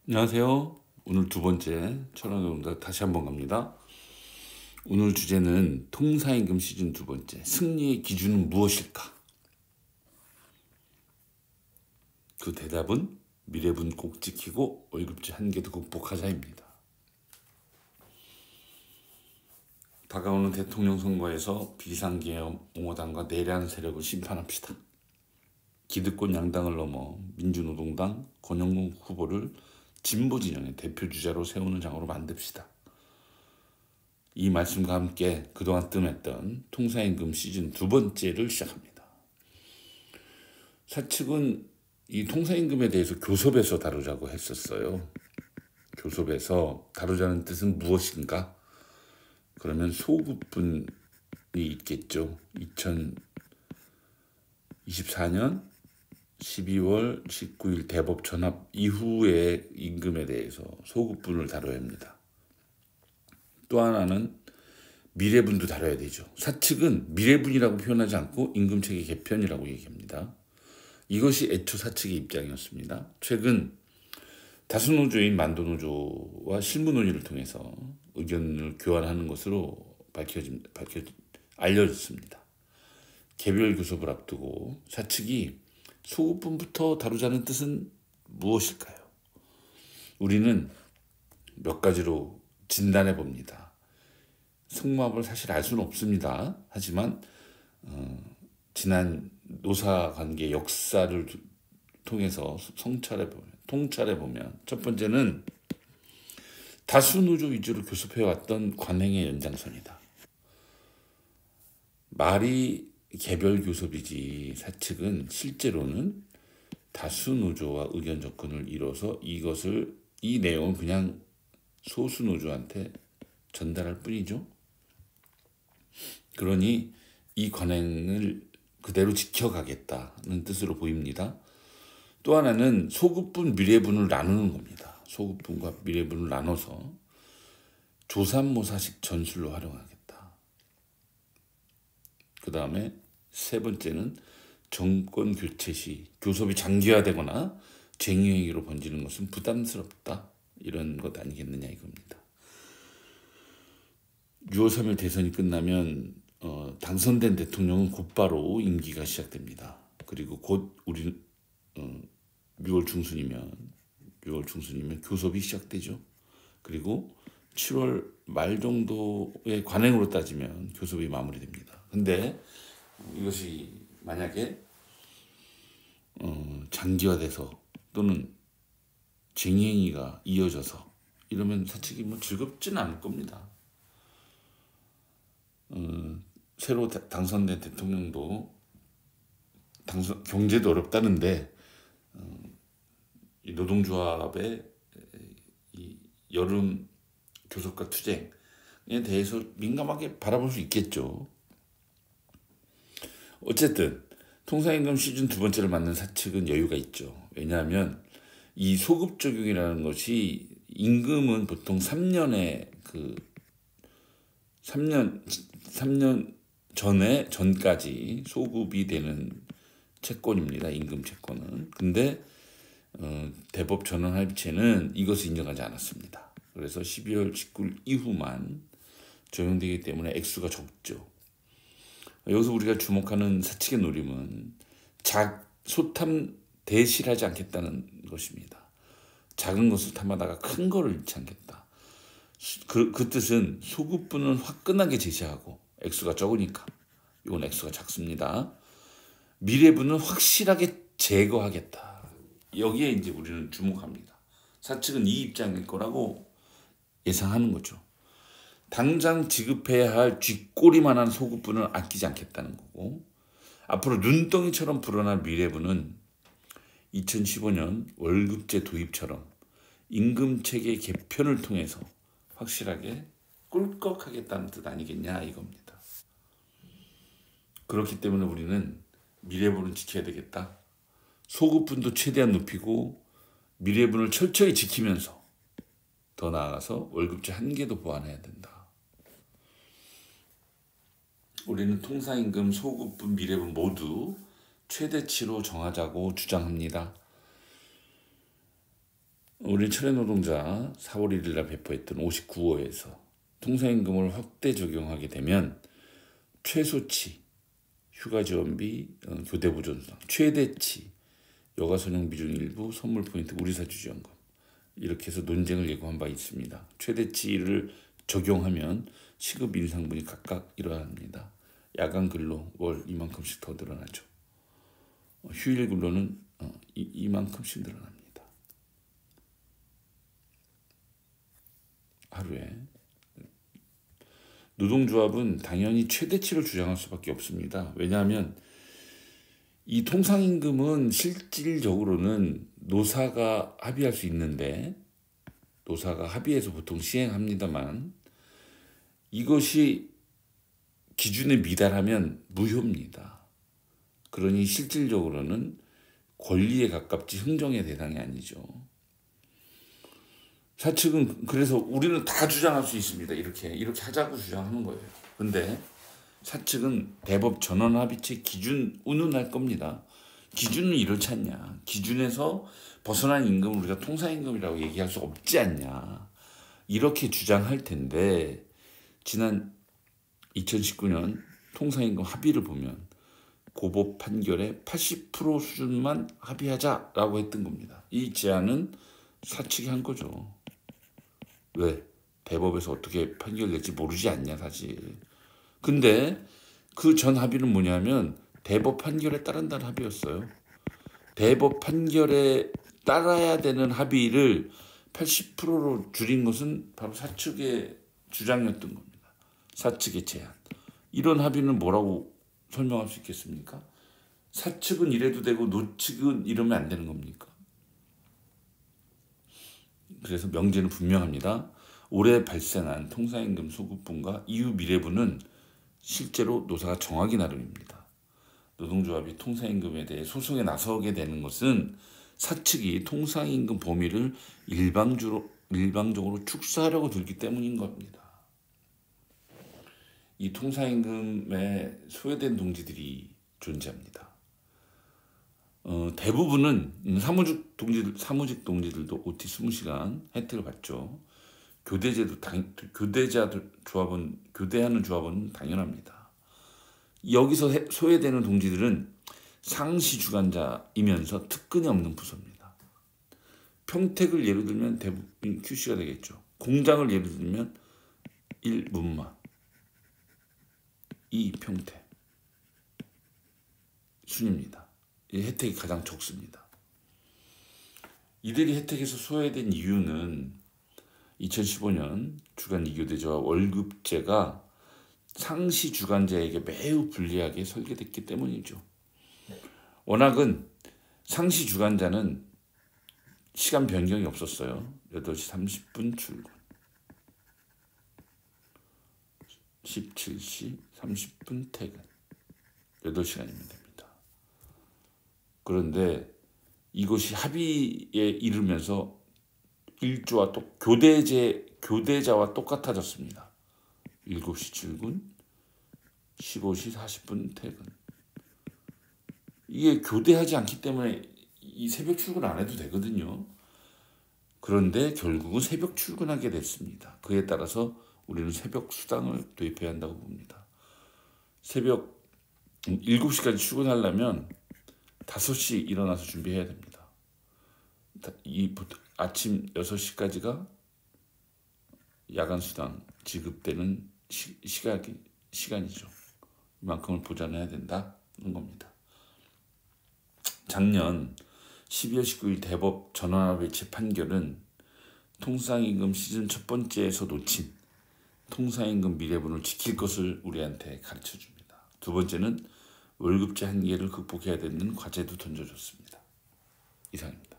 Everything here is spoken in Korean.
안녕하세요. 오늘 두 번째 천원노동자 다시 한번 갑니다. 오늘 주제는 통사임금 시즌 두 번째, 승리의 기준은 무엇일까? 그 대답은 미래분 꼭 지키고 월급제 한계도 극복하자입니다. 다가오는 대통령 선거에서 비상계엄 옹호당과 내란 세력을 심판합시다. 기득권 양당을 넘어 민주노동당 권영국 후보를 진보 진영의 대표 주자로 세우는 장으로 만듭시다. 이 말씀과 함께 그동안 뜸했던 통사임금 시즌 두 번째를 시작합니다. 사측은 이 통사임금에 대해서 교섭에서 다루자고 했었어요. 교섭에서 다루자는 뜻은 무엇인가? 그러면 소급분이 있겠죠. 2024년 12월 19일 대법 전합 이후의 임금에 대해서 소급분을 다뤄야 합니다. 또 하나는 미래분도 다뤄야 되죠. 사측은 미래분이라고 표현하지 않고 임금체계 개편이라고 얘기합니다. 이것이 애초 사측의 입장이었습니다. 최근 다수노조인 만도노조와 실무논의를 통해서 의견을 교환하는 것으로 알려졌습니다. 개별 교섭을 앞두고 사측이 소급분부터 다루자는 뜻은 무엇일까요? 우리는 몇 가지로 진단해 봅니다. 속마음을 사실 알 수는 없습니다. 하지만 지난 노사관계 역사를 통해서 통찰해 보면 첫 번째는 다수노조 위주로 교섭해왔던 관행의 연장선이다. 말이 개별 교섭이지 사측은 실제로는 다수노조와 의견 접근을 이뤄서 이 내용을 그냥 소수노조한테 전달할 뿐이죠. 그러니 이 관행을 그대로 지켜가겠다는 뜻으로 보입니다. 또 하나는 소급분, 미래분을 나누는 겁니다. 소급분과 미래분을 나눠서 조삼모사식 전술로 활용하겠다. 그 다음에 세 번째는 정권 교체 시 교섭이 장기화되거나 쟁의행위로 번지는 것은 부담스럽다. 이런 것 아니겠느냐 이겁니다. 6월 3일 대선이 끝나면 당선된 대통령은 곧바로 임기가 시작됩니다. 그리고 곧 우리 6월 중순이면 교섭이 시작되죠. 그리고 7월 말 정도의 관행으로 따지면 교섭이 마무리됩니다. 근데 이것이 만약에 장기화돼서 또는 쟁의행위가 이어져서 이러면 사측이 즐겁지는 않을 겁니다. 새로 당선된 대통령도 경제도 어렵다는데 이 노동조합의 이 여름 교섭과 투쟁에 대해서 민감하게 바라볼 수 있겠죠. 어쨌든 통사임금 시즌 두 번째를 맞는 사측은 여유가 있죠. 왜냐하면 이 소급 적용이라는 것이 임금은 보통 3년에 3년 전까지 소급이 되는 채권입니다. 임금 채권은. 근데 대법 전원 합의체는 이것을 인정하지 않았습니다. 그래서 12월 19일 이후만 적용되기 때문에 액수가 적죠. 여기서 우리가 주목하는 사측의 노림은 소탐 대실하지 않겠다는 것입니다. 작은 것을 탐하다가 큰 거를 잃지 않겠다. 그 뜻은 소급분은 화끈하게 제시하고 액수가 적으니까 이건 액수가 작습니다. 미래분은 확실하게 제거하겠다. 여기에 이제 우리는 주목합니다. 사측은 이 입장일 거라고 예상하는 거죠. 당장 지급해야 할 쥐꼬리만한 소급분을 아끼지 않겠다는 거고, 앞으로 눈덩이처럼 불어날 미래분은 2015년 월급제 도입처럼 임금체계 개편을 통해서 확실하게 꿀꺽하겠다는 뜻 아니겠냐 이겁니다. 그렇기 때문에 우리는 미래분을 지켜야 되겠다. 소급분도 최대한 높이고 미래분을 철저히 지키면서 더 나아가서 월급제 한계도 보완해야 된다. 우리는 통사임금, 소급분, 미래분 모두 최대치로 정하자고 주장합니다. 우리 철회노동자 4월 1일 날 배포했던 59호에서 통상임금을 확대 적용하게 되면 최소치, 휴가지원비, 교대보존수당, 최대치, 여가선용 비중 일부, 선물포인트, 우리사주지원금 이렇게 해서 논쟁을 예고한 바 있습니다. 최대치를 적용하면 시급 인상분이 각각 일어납니다. 야간 근로 월 이만큼씩 더 늘어나죠. 휴일 근로는 이만큼씩 늘어납니다. 하루에. 노동조합은 당연히 최대치를 주장할 수밖에 없습니다. 왜냐하면 이 통상임금은 실질적으로는 노사가 합의할 수 있는데, 노사가 합의해서 보통 시행합니다만 이것이 기준에 미달하면 무효입니다. 그러니 실질적으로는 권리에 가깝지 흥정의 대상이 아니죠. 사측은 그래서 우리는 다 주장할 수 있습니다. 이렇게 하자고 주장하는 거예요. 근데 사측은 대법 전원합의체 기준 운운할 겁니다. 기준은 이렇지 않냐. 기준에서 벗어난 임금을 우리가 통상임금이라고 얘기할 수 없지 않냐. 이렇게 주장할 텐데 지난 2019년 통상임금 합의를 보면 고법 판결의 80% 수준만 합의하자라고 했던 겁니다. 이 제안은 사측이 한 거죠. 왜? 대법에서 어떻게 판결될지 모르지 않냐 사실. 근데 그 전 합의는 뭐냐면 대법 판결에 따른다는 합의였어요. 대법 판결에 따라야 되는 합의를 80%로 줄인 것은 바로 사측의 주장이었던 겁니다. 사측의 제안. 이런 합의는 뭐라고 설명할 수 있겠습니까? 사측은 이래도 되고 노측은 이러면 안 되는 겁니까? 그래서 명제는 분명합니다. 올해 발생한 통상임금 소급분과 이후 미래분은 실제로 노사가 정하기 나름입니다. 노동조합이 통상임금에 대해 소송에 나서게 되는 것은 사측이 통상임금 범위를 일방적으로 축소하려고 들기 때문인 겁니다. 이 통상임금에 소외된 동지들이 존재합니다. 대부분은 사무직 동지들도 OT 20시간 혜택을 받죠. 교대하는 조합은 당연합니다. 여기서 소외되는 동지들은 상시 주간자이면서 특근이 없는 부서입니다. 평택을 예를 들면 대부분 QC가 되겠죠. 공장을 예를 들면 1. 문마, 2. 평택 순입니다. 이 혜택이 가장 적습니다. 이들이 혜택에서 소외된 이유는 2015년 주간 2교대조합 월급제가 상시 주간자에게 매우 불리하게 설계됐기 때문이죠. 워낙은 상시 주간자는 시간 변경이 없었어요. 8시 30분 출근, 17시 30분 퇴근, 8시간이면 됩니다. 그런데 이것이 합의에 이르면서 일조와 또 교대자와 똑같아졌습니다. 7시 출근, 15시 40분 퇴근. 이게 교대하지 않기 때문에 이 새벽 출근 안 해도 되거든요. 그런데 결국은 새벽 출근하게 됐습니다. 그에 따라서 우리는 새벽 수당을 도입해야 한다고 봅니다. 새벽 7시까지 출근하려면 5시 일어나서 준비해야 됩니다. 아침 6시까지가 야간 수당 지급되는 시간이죠. 이만큼을 보장해야 된다는 겁니다. 작년 12월 19일 대법 전원합의체 판결은 통상임금 시즌 첫 번째에서 놓친 통상임금 미래분을 지킬 것을 우리한테 가르쳐줍니다. 두 번째는 월급제 한계를 극복해야 되는 과제도 던져줬습니다. 이상입니다.